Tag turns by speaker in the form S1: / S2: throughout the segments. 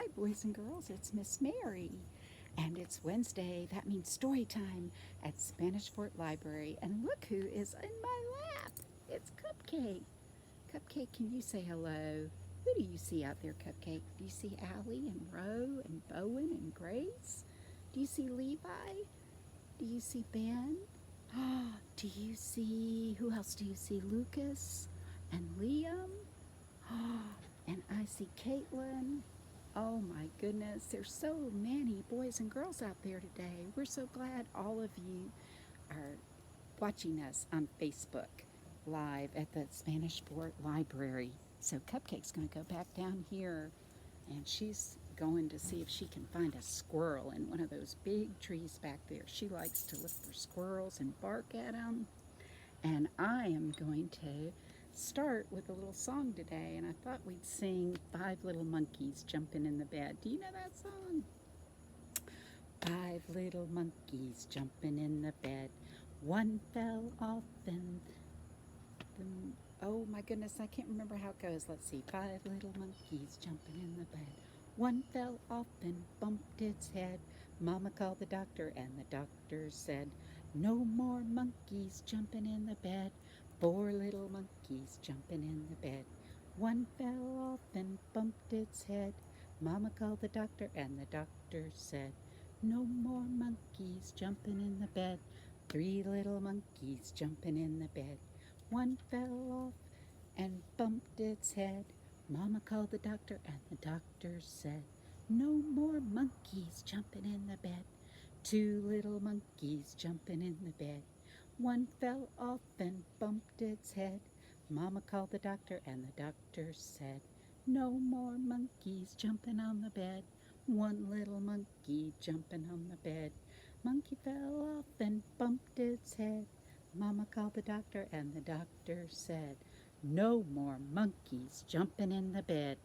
S1: Hi, boys and girls, it's Miss Mary. And it's Wednesday. That means story time at Spanish Fort Library. And look who is in my lap. It's Cupcake. Cupcake, can you say hello? Who do you see out there, Cupcake? Do you see Allie and Ro and Bowen and Grace? Do you see Levi? Do you see Ben? Do you see, who else do you see? Lucas and Liam? And I see Caitlin. Oh my goodness, there's so many boys and girls out there today. We're so glad all of you are watching us on Facebook live at the Spanish Fort Library. So Cupcake's going to go back down here and she's going to see if she can find a squirrel in one of those big trees back there. She likes to look for squirrels and bark at them. And I am going to start with a little song today, and I thought we'd sing Five Little Monkeys Jumping in the Bed. Do you know that song? Five little monkeys jumping in the bed. One fell off and oh my goodness, I can't remember how it goes. Let's see. Five little monkeys jumping in the bed. One fell off and bumped its head. Mama called the doctor and the doctor said, no more monkeys jumping in the bed. Four little monkeys jumping in the bed. One fell off and bumped its head. Mama called the doctor and the doctor said, no more monkeys jumping in the bed. Three little monkeys jumping in the bed. One fell off and bumped its head. Mama called the doctor and the doctor said, no more monkeys jumping in the bed. Two little monkeys jumping in the bed. One fell off and bumped its head. Mama called the doctor and the doctor said, no more monkeys jumping on the bed. One little monkey jumping on the bed. Monkey fell off and bumped its head. Mama called the doctor and the doctor said, no more monkeys jumping in the bed.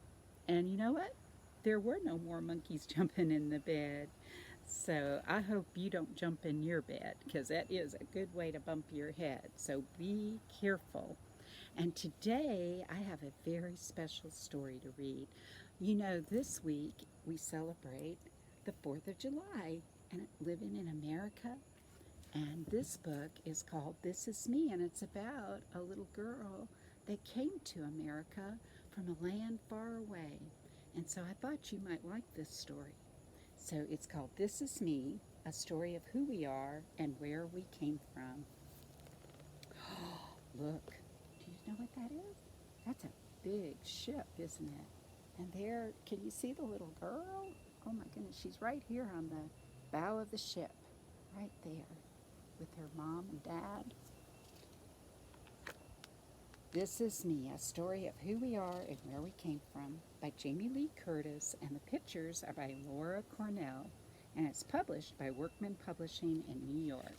S1: And you know what? There were no more monkeys jumping in the bed. So I hope you don't jump in your bed because that is a good way to bump your head. So be careful. And today I have a very special story to read. You know, this week we celebrate the 4th of July and living in America. And this book is called This Is Me, and it's about a little girl that came to America from a land far away. And so I thought you might like this story. So it's called This Is Me, a story of who we are and where we came from. Look, do you know what that is? That's a big ship, isn't it? And there, can you see the little girl? Oh my goodness, she's right here on the bow of the ship, right there, with her mom and dad. This Is Me, a story of who we are and where we came from, by Jamie Lee Curtis, and the pictures are by Laura Cornell, and it's published by Workman Publishing in New York.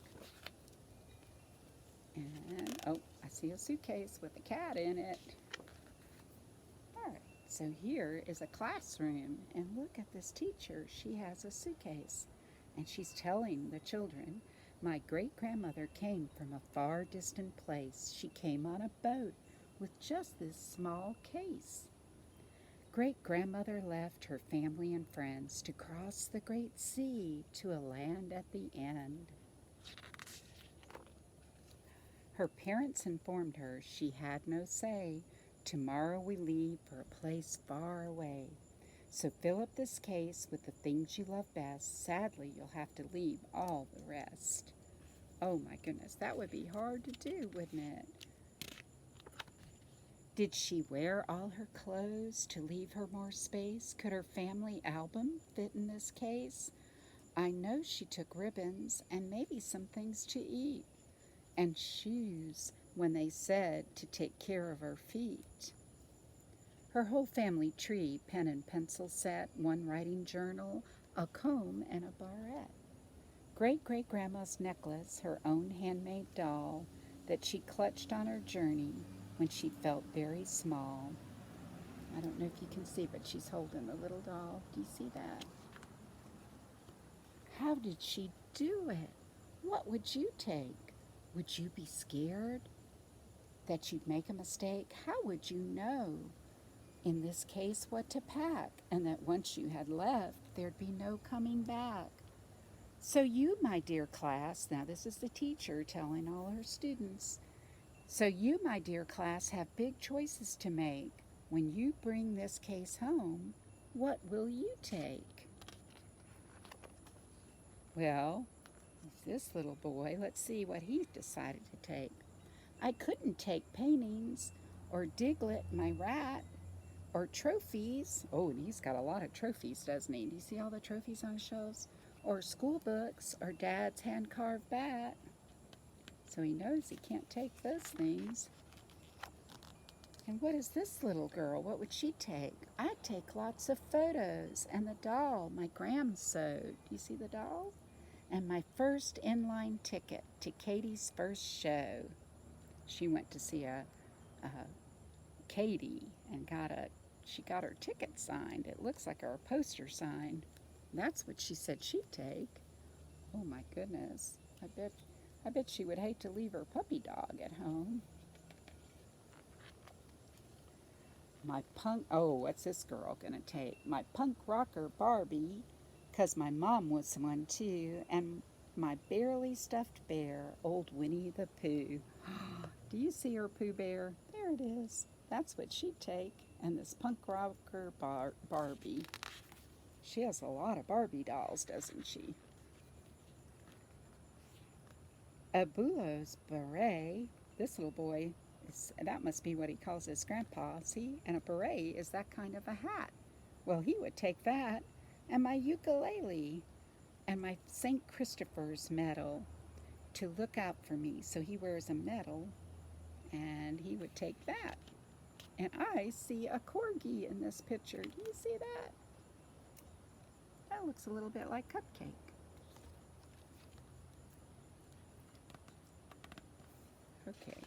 S1: And, oh, I see a suitcase with a cat in it. All right, so here is a classroom, and look at this teacher. She has a suitcase, and she's telling the children, my great-grandmother came from a far distant place. She came on a boat with just this small case. Great-grandmother left her family and friends to cross the great sea to a land at the end. Her parents informed her she had no say. Tomorrow we leave for a place far away. So fill up this case with the things you love best. Sadly, you'll have to leave all the rest. Oh my goodness, that would be hard to do, wouldn't it? Did she wear all her clothes to leave her more space? Could her family album fit in this case? I know she took ribbons and maybe some things to eat, and shoes when they said to take care of her feet. Her whole family tree, pen and pencil set, one writing journal, a comb, and a barrette. Great-great-grandma's necklace, her own handmade doll that she clutched on her journey when she felt very small. I don't know if you can see, but she's holding the little doll. Do you see that? How did she do it? What would you take? Would you be scared that you'd make a mistake? How would you know in this case, what to pack, and that once you had left, there'd be no coming back. So you, my dear class, now this is the teacher telling all her students, so you, my dear class, have big choices to make. When you bring this case home, what will you take? Well, this little boy, let's see what he decided to take. I couldn't take paintings, or Diglett, my rat, or trophies. Oh, and he's got a lot of trophies, doesn't he? Do you see all the trophies on the shelves? Or school books, or Dad's hand-carved bat. So he knows he can't take those things. And what is this little girl? What would she take? I'd take lots of photos and the doll my gram sewed. Do you see the doll? And my first inline ticket to Katie's first show. She went to see Katie and she got her ticket signed. It looks like her poster signed. That's what she said she'd take. Oh my goodness. I bet she would hate to leave her puppy dog at home. What's this girl gonna take? My punk rocker Barbie, 'cause my mom was one too, and my barely stuffed bear, old Winnie the Pooh. Do you see her Pooh Bear? There it is. That's what she'd take. And this punk rocker Barbie. She has a lot of Barbie dolls, doesn't she? A Bulo's beret. This little boy, that must be what he calls his grandpa. See? And a beret is that kind of a hat. Well, he would take that. And my ukulele. And my St. Christopher's medal to look out for me. So he wears a medal, and he would take that. And I see a Corgi in this picture. Do you see that? That looks a little bit like Cupcake. Okay.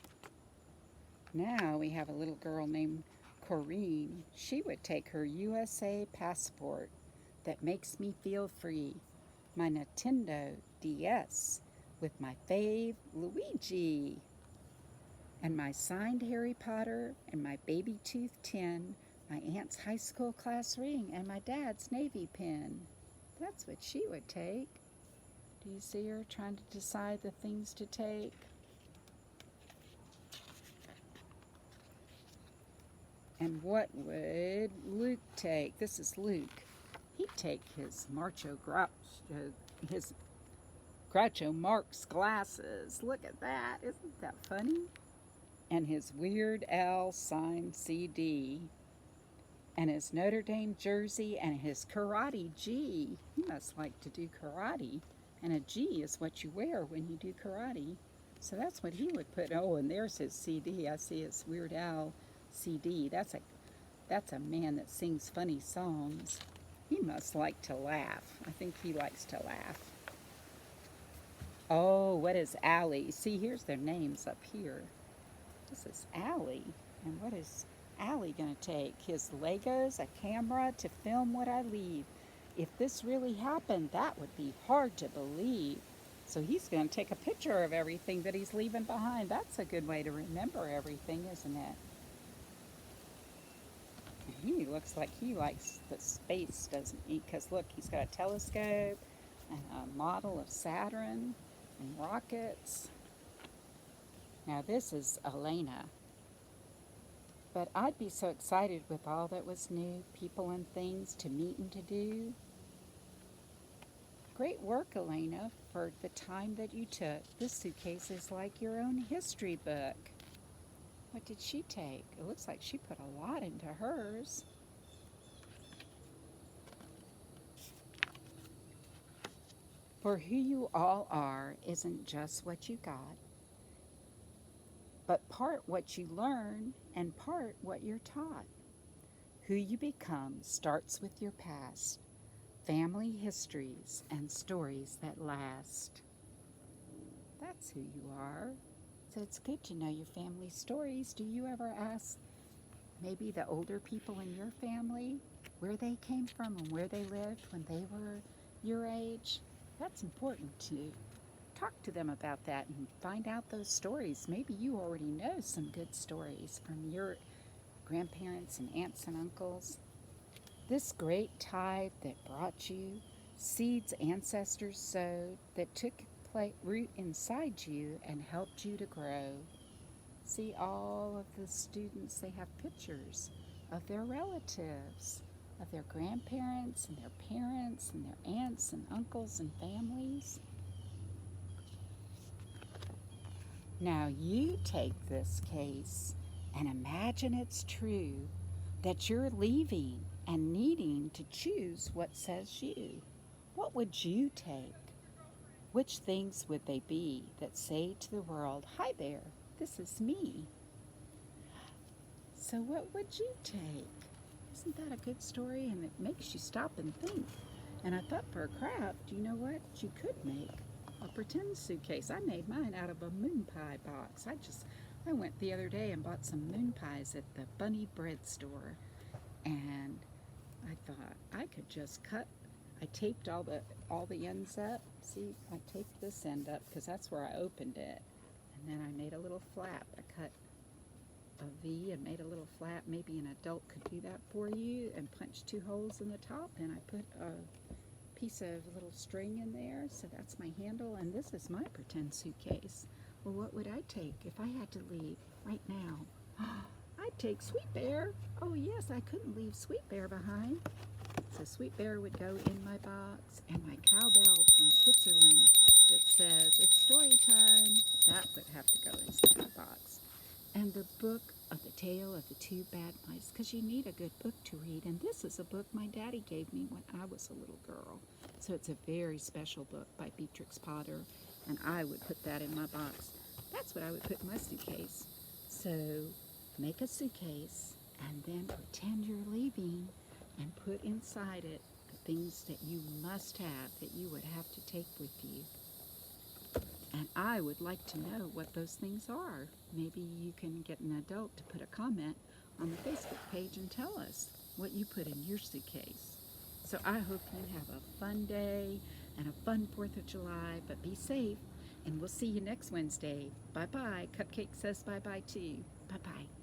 S1: Now we have a little girl named Corrine. She would take her USA passport that makes me feel free. My Nintendo DS with my fave Luigi. And my signed Harry Potter and my baby tooth tin, my aunt's high school class ring, and my dad's navy pin. That's what she would take. Do you see her trying to decide the things to take? And what would Luke take? This is Luke. He'd take his his Groucho Marx glasses. Look at that. Isn't that funny? And his Weird Al signed CD. And his Notre Dame jersey and his karate G. He must like to do karate. And a G is what you wear when you do karate. So that's what he would put. Oh, and there's his CD. I see his Weird Al CD. That's a man that sings funny songs. He must like to laugh. I think he likes to laugh. Oh, what is Allie? See, here's their names up here. This is Allie. And what is Allie going to take? His Legos, a camera to film what I leave. If this really happened, that would be hard to believe. So he's going to take a picture of everything that he's leaving behind. That's a good way to remember everything, isn't it? And he looks like he likes the space, doesn't he? Because look, he's got a telescope and a model of Saturn and rockets. Now this is Elena. But I'd be so excited with all that was new, people and things to meet and to do. Great work, Elena, for the time that you took. This suitcase is like your own history book. What did she take? It looks like she put a lot into hers. For who you all are isn't just what you got, but part what you learn and part what you're taught. Who you become starts with your past, family histories, and stories that last. That's who you are. So it's good to know your family stories. Do you ever ask maybe the older people in your family where they came from and where they lived when they were your age? That's important to talk to them about that and find out those stories. Maybe you already know some good stories from your grandparents and aunts and uncles. This great tide that brought you, seeds ancestors sowed that took root inside you and helped you to grow. See all of the students, they have pictures of their relatives, of their grandparents and their parents and their aunts and uncles and families. Now you take this case and imagine it's true that you're leaving and needing to choose what says you. What would you take? Which things would they be that say to the world, "Hi there, this is me"? So what would you take? Isn't that a good story? And it makes you stop and think. And I thought for a craft, you know what you could make? A pretend suitcase. I made mine out of a moon pie box. I went the other day and bought some moon pies at the Bunny Bread store. And I thought I could just I taped all the ends up. See, I taped this end up because that's where I opened it. And then I made a little flap. I cut a V and made a little flap. Maybe an adult could do that for you, and punch 2 holes in the top, and I put a piece of little string in there, so that's my handle, and this is my pretend suitcase. Well, what would I take if I had to leave right now? I'd take Sweet Bear. Oh yes, I couldn't leave Sweet Bear behind. So Sweet Bear would go in my box, and my cowbell from Switzerland that says it's story time, that would have to go inside my box. And the book of the tale of the 2 bad mice, because you need a good book to read. And this is a book my daddy gave me when I was a little girl. So it's a very special book by Beatrix Potter, and I would put that in my box. That's what I would put in my suitcase. So make a suitcase and then pretend you're leaving and put inside it the things that you must have, that you would have to take with you. And I would like to know what those things are. Maybe you can get an adult to put a comment on the Facebook page and tell us what you put in your suitcase. So I hope you have a fun day and a fun 4th of July, but be safe, and we'll see you next Wednesday. Bye-bye. Cupcake says bye-bye too. Bye-bye.